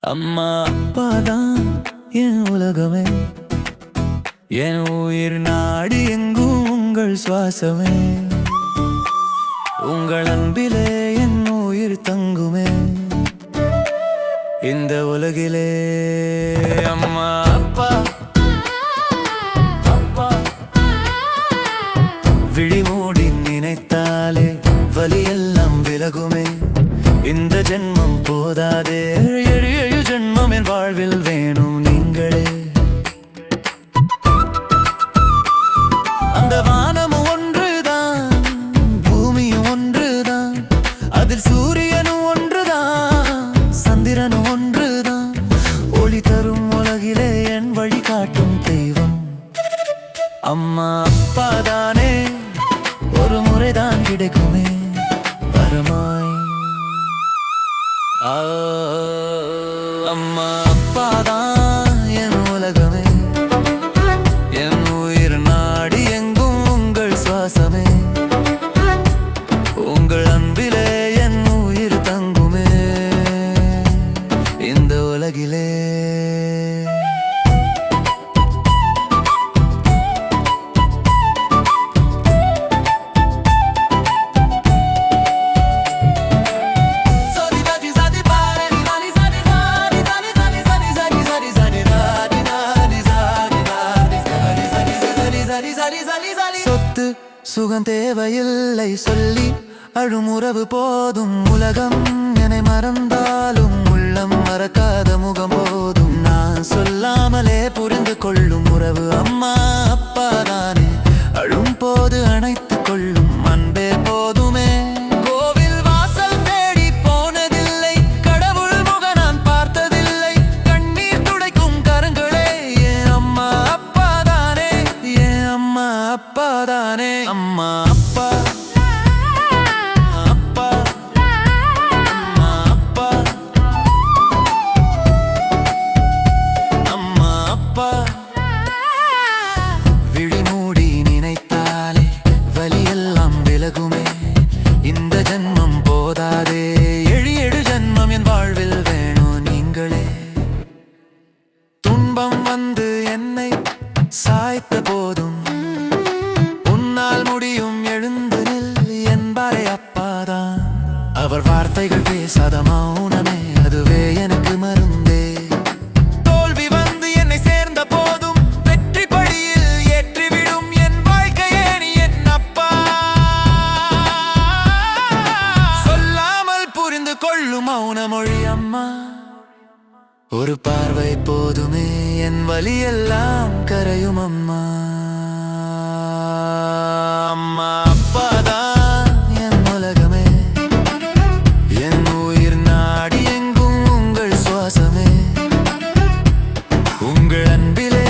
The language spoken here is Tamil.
அம்மா அப்பாதான் என் உலகமே, என் உயிர் நாடி எங்கும் உங்கள் சுவாசமே. உங்கள் அன்பிலே என் உயிர் தங்குமே இந்த உலகிலே. அம்மா அப்பா அப்பா, விழிமூடி நினைத்தாலே வலியெல்லாம் விலகுமே. இந்த ஜென்மம் போதாதே, ஏழு ஏழு ஜென்மம் என் வாழ்வில் வேணும் நீங்களே. அந்த வானமும் ஒன்றுதான், பூமியும் ஒன்றுதான், அதில் சூரியனும் ஒன்றுதான், சந்திரனும் ஒன்றுதான். ஒளி தரும் உலகிலே என் வழி காட்டும் தெய்வம் அம்மா அப்பா தானே. ஒரு முறைதான் கிடைக்குமே வரமாய். அம்மா அப்பாதான் என் உலகமே, என் உயிர் நாடி எங்கும் உங்கள் சுவாசமே. உங்கள் அன்பிலே என் உயிர் தங்குமே இந்த உலகிலே. சொத்து சுகம் தேவையில்லை சொல்லி அழும் உறவு போதும். உலகம் என்னை மறந்தாலும் உள்ளம் மறக்காத முகம் போதும். நான் சொல்லாமலே புரிந்து கொள்ளும் உறவு அம்மா அப்பா தானே. அழும் போது அணைத்துக் கொள்ளும் அன்பே போதுமே. கோவில் வாசல் தேடி போனதில்லை, கடவுள் முக நான் பார்த்ததில்லை. கண்ணீர் துடைக்கும் கரங்களே என் அம்மா அப்பா தானே, என் அம்மா அப்பா தானே. அம்மா அப்பா அப்பா, அம்மா அப்பா, அம்மா அப்பா. விழிமூடி நினைத்தாலே வலியெல்லாம் விலகுமே. இந்த ஜென்மம் போதாதே, ஏழு ஏழு ஜென்மம் என் வாழ்வில் வேணும் நீங்களே. துன்பம் வந்து என்னை சாய்த்த போதும் உன்னால் முடியும் எழுந்து நில் என்பாரே அப்பாதான். அவர் வார்த்தைகள் பேசாத மௌனமே, அதுவே எனக்கு மருந்தே. தோல்வி வந்து என்னை சேர்ந்த போதும் வெற்றி படியில் ஏற்றிவிடும் என் வாழ்க்கையே நீ என் அப்பா. சொல்லாமல் புரிந்து கொள்ளும் மௌன மொழி அம்மா. ஒரு பார்வை போதுமே என் வலியெல்லாம் கரையும் அம்மா. அம்மா அப்பாதான் என் உலகமே, என் உயிர் நாடி எங்கும் உங்கள் சுவாசமே. உங்கள் அன்பிலே